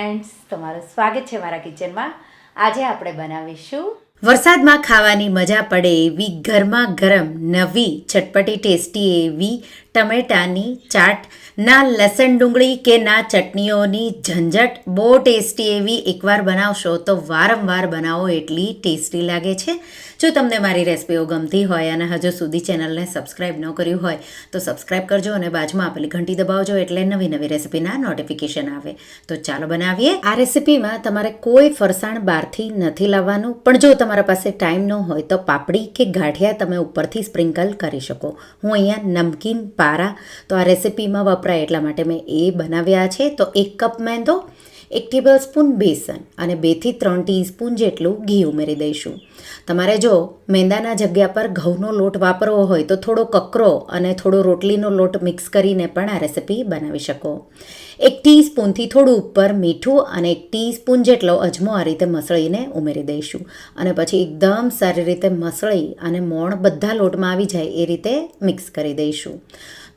Friends, તમારું સ્વાગત છે મારા કિચનમાં. આજે આપણે બનાવીશું વરસાદમાં ખાવાની મજા પડે એવી ગરમા ગરમ નવી ચટપટી ટેસ્ટી એવી ટમેટાની ચાટ. ના લસણ ડુંગળી કે ના ચટણીઓની ઝંઝટ. બહુ ટેસ્ટી એવી. એકવાર બનાવશો તો વારંવાર બનાવો એટલી ટેસ્ટી લાગે છે. જો તમને મારી રેસિપીઓ ગમતી હોય અને હજુ સુધી ચેનલને સબસ્ક્રાઈબ ન કર્યું હોય તો સબસ્ક્રાઈબ કરજો અને બાજુમાં આપેલી ઘંટી દબાવજો એટલે નવી નવી રેસિપીના નોટિફિકેશન આવે. તો ચાલો બનાવીએ. આ રેસિપીમાં તમારે કોઈ ફરસાણ બહારથી નથી લાવવાનું, પણ જો તમારા પાસે ટાઈમ ન હોય તો પાપડી કે ગાંઠિયા તમે ઉપરથી સ્પ્રિંકલ કરી શકો. હું અહીંયા નમકીન પારા તો આ રેસિપીમાં વપરાય એટલા માટે મેં એ બનાવ્યા છે. તો 1 કપ મેંદો, 1 ટેબલસ્પૂન બેસન અને 2 થી 3 ટીસ્પૂન જેટલું ઘી ઉમેરી દઈશું. તમારે જો મેંદાના જગ્યા પર ઘઉંનો લોટ વાપરવો હોય તો થોડો કકરો અને થોડો રોટલીનો લોટ મિક્સ કરીને પણ આ રેસિપી બનાવી શકો. 1 ટીસ્પૂનથી થોડું ઉપર મીઠું અને 1 ટીસ્પૂન જેટલો અજમો આ રીતે મસળીને ઉમેરી દઈશું. અને પછી એકદમ સારી રીતે મસળી અને મોણ બધા લોટમાં આવી જાય એ રીતે મિક્સ કરી દઈશું.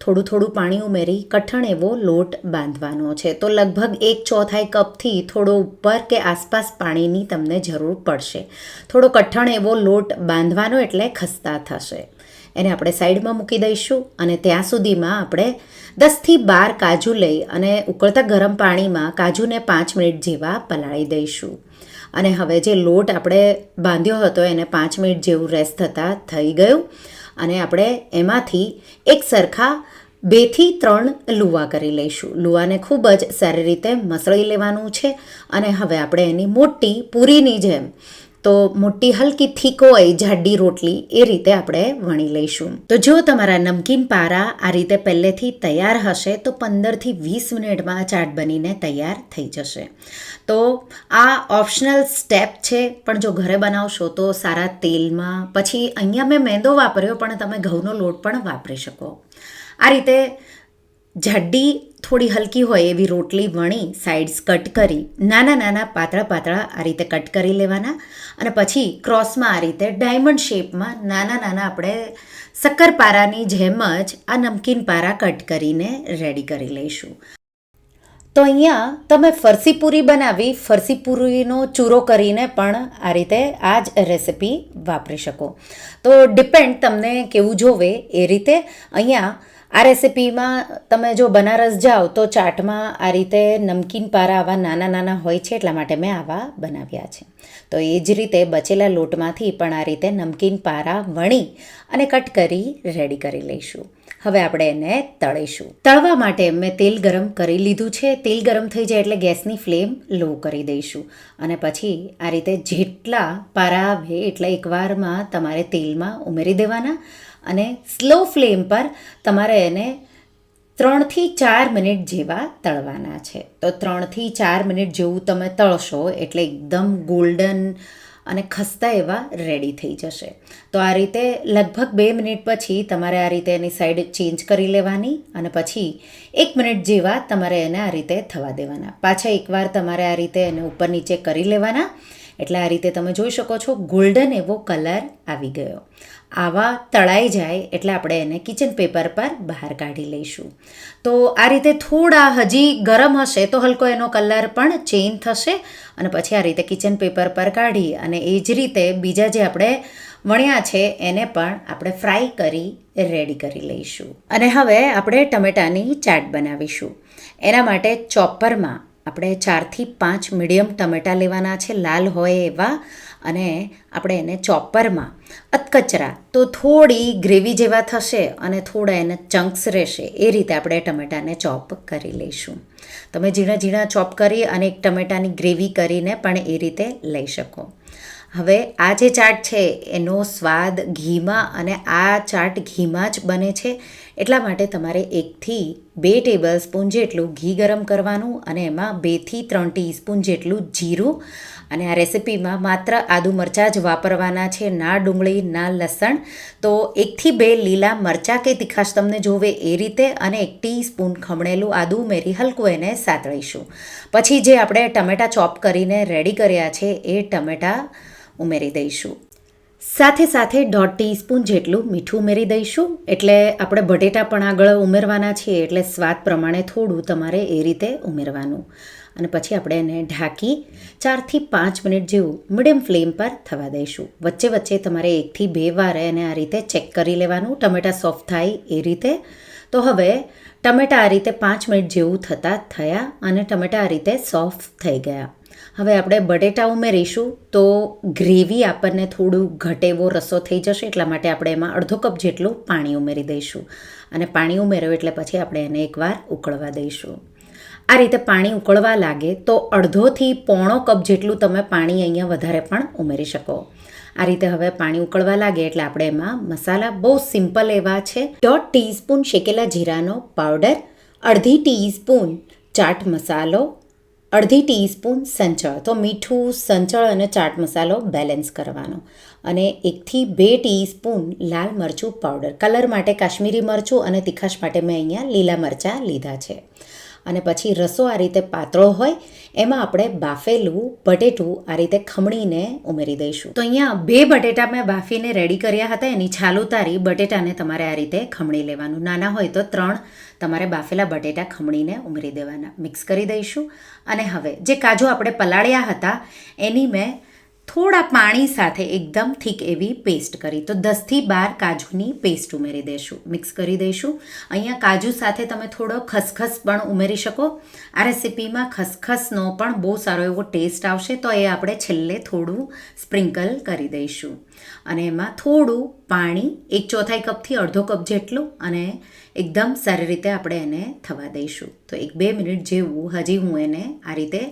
થોડું થોડું પાણી ઉમેરી કઠણ એવો લોટ બાંધવાનો છે. તો લગભગ 1/4 કપથી થોડો ઉપર કે આસપાસ પાણીની તમને જરૂર પડશે. થોડો કઠણ એવો લોટ બાંધવાનો એટલે ખસ્તા થશે. એને આપણે સાઈડમાં મૂકી દઈશું અને ત્યાં સુધીમાં આપણે 10થી 12 કાજુ લઈ અને ઉકળતા ગરમ પાણીમાં કાજુને 5 મિનિટ જેવા પલાળી દઈશું. અને હવે જે લોટ આપણે બાંધ્યો હતો એને 5 મિનિટ જેવું રેસ્ટ થતાં થઈ ગયું. અને આપણે એમાંથી એક સરખા 2 થી 3 લુવા કરી લઈશું. લુવાને ખૂબ જ સારી રીતે મસળી લેવાનું છે. અને હવે આપણે એની મોટી પૂરીની જેમ, તો મોટી હલકી થીક હોય જાડી રોટલી એ રીતે આપણે વણી લઈશું. તો જો તમારા નમકીન પારા આ રીતે પહેલેથી તૈયાર હશે તો 15થી 20 મિનિટમાં ચાટ બનીને તૈયાર થઈ જશે. તો આ ઓપ્શનલ સ્ટેપ છે, પણ જો ઘરે બનાવશો તો સારા તેલમાં. પછી અહીંયા મેં મેંદો વાપર્યો, પણ તમે ઘઉંનો લોટ પણ વાપરી શકો. આ રીતે જાડી થોડી હલકી હોય એવી રોટલી વણી સાઇડ્સ કટ કરી નાના નાના પાતળા પાતળા આ રીતે કટ કરી લેવાના. અને પછી ક્રોસમાં આ રીતે ડાયમંડ શેપમાં નાના નાના આપણે શક્કરપારાની જેમ જ આ નમકીન પારા કટ કરીને રેડી કરી લઈશું. તો અહીંયા તમે ફરસી પૂરી બનાવી ફરસી પૂરીનો ચૂરો કરીને પણ આ રીતે આ જ રેસિપી વાપરી શકો. તો ડિપેન્ડ તમને કેવું જોવે એ રીતે. અહીંયા આ રેસિપીમાં તમે જો બનારસ જાઓ તો ચાટમાં આ રીતે નમકીન પારા આવા નાના નાના હોય છે, એટલા માટે મેં આવા બનાવ્યા છે. તો એ જ રીતે બચેલા લોટમાંથી પણ આ રીતે નમકીન પારા વણી અને કટ કરી રેડી કરી લઈશું. હવે આપણે એને તળીશું. તળવા માટે મેં તેલ ગરમ કરી લીધું છે. તેલ ગરમ થઈ જાય એટલે ગેસની ફ્લેમ લો કરી દઈશું. અને પછી આ રીતે જેટલા પારા આવે એટલા એકવારમાં તમારે તેલમાં ઉમેરી દેવાના. અને સ્લો ફ્લેમ પર તમારે એને 3 થી 4 મિનિટ જેવા તળવાના છે. તો 3 થી 4 મિનિટ જેવું તમે તળશો એટલે એકદમ ગોલ્ડન અને ખસ્તા એવા રેડી થઈ જશે. તો આ રીતે લગભગ 2 મિનિટ પછી તમારે આ રીતે એની સાઈડ ચેન્જ કરી લેવાની. અને પછી 1 મિનિટ જેવા તમારે એને આ રીતે થવા દેવાના. પાછા એકવાર તમારે આ રીતે એને ઉપર નીચે કરી લેવાના. એટલે આ રીતે તમે જોઈ શકો છો ગોલ્ડન એવો કલર આવી ગયો. આવા તળાઈ જાય એટલે આપણે એને કિચન પેપર પર બહાર કાઢી લઈશું. તો આ રીતે થોડા હજી ગરમ હશે તો હલકો એનો કલર પણ ચેન્જ થશે. અને પછી આ રીતે કિચન પેપર પર કાઢી અને એ જ રીતે બીજા જે આપણે વણ્યા છે એને પણ આપણે ફ્રાય કરી રેડી કરી લઈશું. અને હવે આપણે ટમેટાની ચાટ બનાવીશું. એના માટે ચોપરમાં આપણે 4 થી 5 મીડિયમ ટમેટાં લેવાના છે, લાલ હોય એવા. અને આપણે એને ચોપરમાં અધકચરા, તો થોડી ગ્રેવી જેવા થશે અને થોડા એને ચંક્સ રહેશે એ રીતે આપણે ટમેટાને ચોપ કરી લઈશું. તમે ઝીણા ઝીણા ચોપ કરી અને એક ટમેટાની ગ્રેવી કરીને પણ એ રીતે લઈ શકો. હવે આ જે ચાટ છે એનો સ્વાદ ઘીમાં, અને આ ચાટ ઘીમાં જ બને છે. એટલા માટે તમારે 1 થી 2 ટેબલસ્પૂન જેટલું ઘી ગરમ કરવાનું અને એમાં 2 થી 3 ટીસ્પૂન જેટલું જીરું. અને આ રેસિપીમાં માત્ર આદુ મરચાં જ વાપરવાના છે, ના ડુંગળી ના લસણ. તો 1 થી 2 લીલા મરચાં કે તીખાશ તમને જોવે એ રીતે, અને 1 ટીસ્પૂન ખમણેલું આદુ ઉમેરી હલકું એને સાતળીશું. પછી જે આપણે ટમેટાં ચોપ કરીને રેડી કર્યા છે એ ટમેટાં ઉમેરી દઈશું. સાથે સાથે 1/2 ટીસ્પૂન જેટલું મીઠું ઉમેરી દઈશું. એટલે આપણે બટેટા પણ આગળ ઉમેરવાના છીએ એટલે સ્વાદ પ્રમાણે થોડું તમારે એ રીતે ઉમેરવાનું. અને પછી આપણે એને ઢાંકી 4થી 5 મિનિટ જેવું મીડિયમ ફ્લેમ પર થવા દઈશું. વચ્ચે વચ્ચે તમારે 1થી 2 વાર એને આ રીતે ચેક કરી લેવાનું, ટમેટાં સોફ્ટ થાય એ રીતે. તો હવે ટમેટાં આ રીતે 5 મિનિટ જેવું થયા અને ટમેટાં આ રીતે સોફ્ટ થઈ ગયા. હવે આપણે બટેટા ઉમેરીશું તો ગ્રેવી આપણને થોડું ઘટેવો રસો થઈ જશે, એટલા માટે આપણે એમાં અડધો કપ જેટલું પાણી ઉમેરી દઈશું. અને પાણી ઉમેર્યું એટલે પછી આપણે એને એકવાર ઉકળવા દઈશું. આ રીતે પાણી ઉકળવા લાગે તો અડધોથી પોણો કપ જેટલું તમે પાણી અહીંયા વધારે પણ ઉમેરી શકો. આ રીતે હવે પાણી ઉકળવા લાગે એટલે આપણે એમાં મસાલા બહુ સિમ્પલ એવા છે. 1/2 ટીસ્પૂન શેકેલા જીરાનો પાવડર, 1/2 ટીસ્પૂન ચાટ મસાલો, 1/2 ટીસ્પૂન સંચળ. તો મીઠું, સંચળ અને ચાટ મસાલો બેલેન્સ કરવાનો. અને 1થી 2 ટીસ્પૂન લાલ મરચું પાવડર. કલર માટે કાશ્મીરી મરચું અને તીખાશ માટે મેં અહીંયા લીલા મરચાં લીધા છે. અને પછી રસો આ રીતે પાતળો હોય એમાં આપણે બાફેલું બટેટું આ રીતે ખમણીને ઉમેરી દઈશું. તો અહીંયા 2 બટેટા મેં બાફીને રેડી કર્યા હતા, એની છાલ ઉતારી બટેટાને તમારે આ રીતે ખમણી લેવાનું. નાના હોય તો 3 તમારે બાફેલા બટેટા ખમણીને ઉમેરી દેવાના. મિક્સ કરી દઈશું. અને હવે જે કાજુ આપણે પલાળ્યા હતા એની મેં થોડા પાણી સાથે એકદમ થીક એવી પેસ્ટ કરી. તો 10થી 12 કાજુની પેસ્ટ ઉમેરી દઈશું. મિક્સ કરી દઈશું. અહીંયા કાજુ સાથે તમે થોડો ખસખસ પણ ઉમેરી શકો. આ રેસીપીમાં ખસખસનો પણ બહુ સારો એવો ટેસ્ટ આવશે, તો એ આપણે છેલ્લે થોડું સ્પ્રિંકલ કરી દઈશું. અને એમાં થોડું પાણી 1/4 કપથી અડધો કપ જેટલું, અને એકદમ સારી રીતે આપણે એને થવા દઈશું. તો 1-2 મિનિટ જેવું હજી હું એને આ રીતે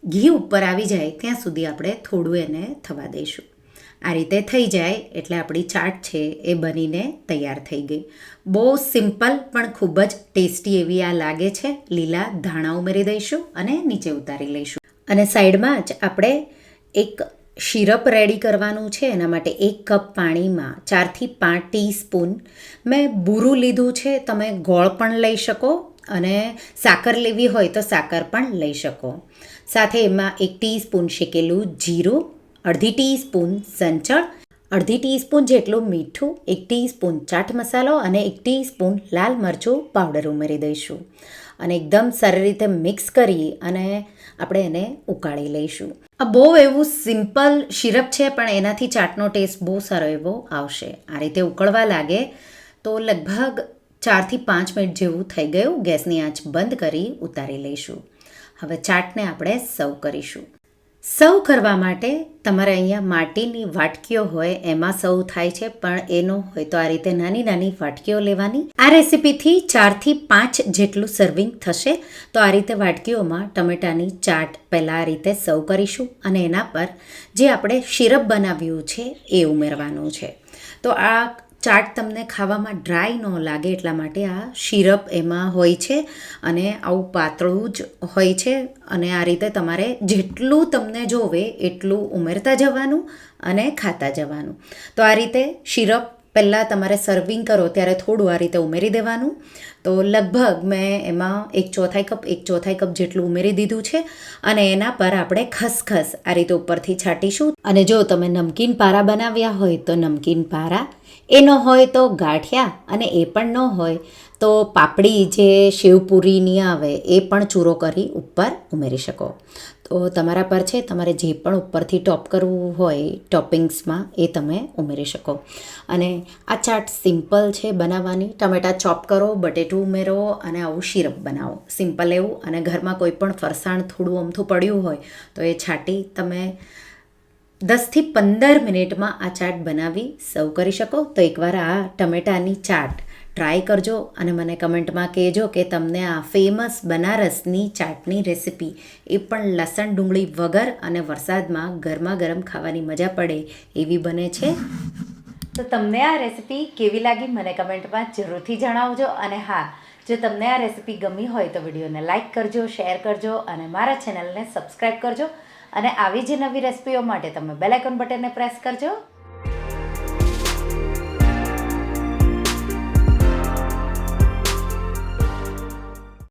ઘી ઉપર આવી જાય ત્યાં સુધી આપણે થોડું એને થવા દઈશું. આ રીતે થઈ જાય એટલે આપણી ચાટ છે એ બનીને તૈયાર થઈ ગઈ. બહુ સિમ્પલ પણ ખૂબ જ ટેસ્ટી એવી આ લાગે છે. લીલા ધાણા ઉમેરી દઈશું અને નીચે ઉતારી લઈશું. અને સાઈડમાં જ આપણે એક શીરપ રેડી કરવાનું છે. એના માટે 1 કપ પાણીમાં 4થી 5 ટીસ્પૂન મેં બૂરું લીધું છે. તમે ગોળ પણ લઈ શકો અને સાકર લેવી હોય તો સાકર પણ લઈ શકો. સાથે એમાં 1 ટીસ્પૂન શેકેલું જીરું, 1/2 ટીસ્પૂન સંચળ, 1/2 ટીસ્પૂન જેટલું મીઠું, 1 ટીસ્પૂન ચાટ મસાલો અને 1 ટીસ્પૂન લાલ મરચું પાવડર ઉમેરી દઈશું. અને એકદમ સારી રીતે મિક્સ કરી અને આપણે એને ઉકાળી લઈશું. આ બહુ એવું સિમ્પલ શીરપ છે પણ એનાથી ચાટનો ટેસ્ટ બહુ સારો એવો આવશે. આ રીતે ઉકળવા લાગે તો લગભગ 4થી 5 મિનિટ જેવું થઈ ગયું. ગેસની આંચ બંધ કરી ઉતારી લઈશું. હવે ચાટને આપણે સર્વ કરીશું. સર્વ કરવા માટે તમારે અહીંયા માટીની વાટકીઓ હોય એમાં સર્વ થાય છે, પણ એનો હોય તો આ રીતે નાની નાની વાટકીઓ લેવાની. આ રેસીપીથી 4થી 5 જેટલું સર્વિંગ થશે. તો આ રીતે વાટકીઓમાં ટમેટાની ચાટ પહેલાં આ રીતે સર્વ કરીશું અને એના પર જે આપણે શીરપ બનાવ્યું છે એ ઉમેરવાનું છે. તો આ ચાટ તમને ખાવામાં ડ્રાય ન લાગે એટલા માટે આ શીરપ એમાં હોય છે અને આવું પાતળું જ હોય છે. અને આ રીતે તમારે જેટલું તમને જોવે એટલું ઉમેરતા જવાનું અને ખાતા જવાનું. તો આ રીતે શીરપ પહેલાં તમારે સર્વિંગ કરો ત્યારે થોડું આ રીતે ઉમેરી દેવાનું. તો લગભગ મેં એમાં 1/4 કપ જેટલું ઉમેરી દીધું છે. અને એના પર આપણે ખસખસ આ રીતે ઉપરથી છાંટીશું. અને જો તમે નમકીન પારા બનાવ્યા હોય તો નમકીન પારા, એ ન હોય તો ગાંઠિયા, અને એ પણ ન હોય તો પાપડી જે શેવપૂરીની આવે એ પણ ચૂરો કરી ઉપર ઉમેરી શકો. તો તમારા પર છે, તમારે જે પણ ઉપરથી ટોપ કરવું હોય ટોપિંગ્સમાં એ તમે ઉમેરી શકો. અને આ ચાટ સિમ્પલ છે બનાવવાની. ટમેટાં ચોપ કરો, બટેટું ઉમેરો અને આવું શીરપ બનાવો. સિમ્પલ એવું. અને ઘરમાં કોઈ પણ ફરસાણ થોડું અમથું પડ્યું હોય તો એ છાંટી તમે 10થી 15 મિનિટમાં આ ચાટ બનાવી સર્વ કરી શકો. તો એકવાર આ ટમેટાની ચાટ ટ્રાય કરજો અને મને કમેન્ટમાં કહેજો કે તમને આ ફેમસ બનારસની ચાટની રેસીપી, એ પણ લસણ ડુંગળી વગર અને વરસાદમાં ગરમા ગરમ ખાવાની મજા પડે એવી બને છે. તો તમને આ રેસીપી કેવી લાગી મને કમેન્ટમાં જરૂરથી જણાવજો. અને હા, જો તમને આ રેસીપી ગમી હોય તો વિડીયોને લાઇક કરજો, શેર કરજો અને મારા ચેનલને સબસ્ક્રાઈબ કરજો. અને આવી જ નવી રેસીપીઓ માટે તમે બેલ આઇકોન બટનને પ્રેસ કરજો.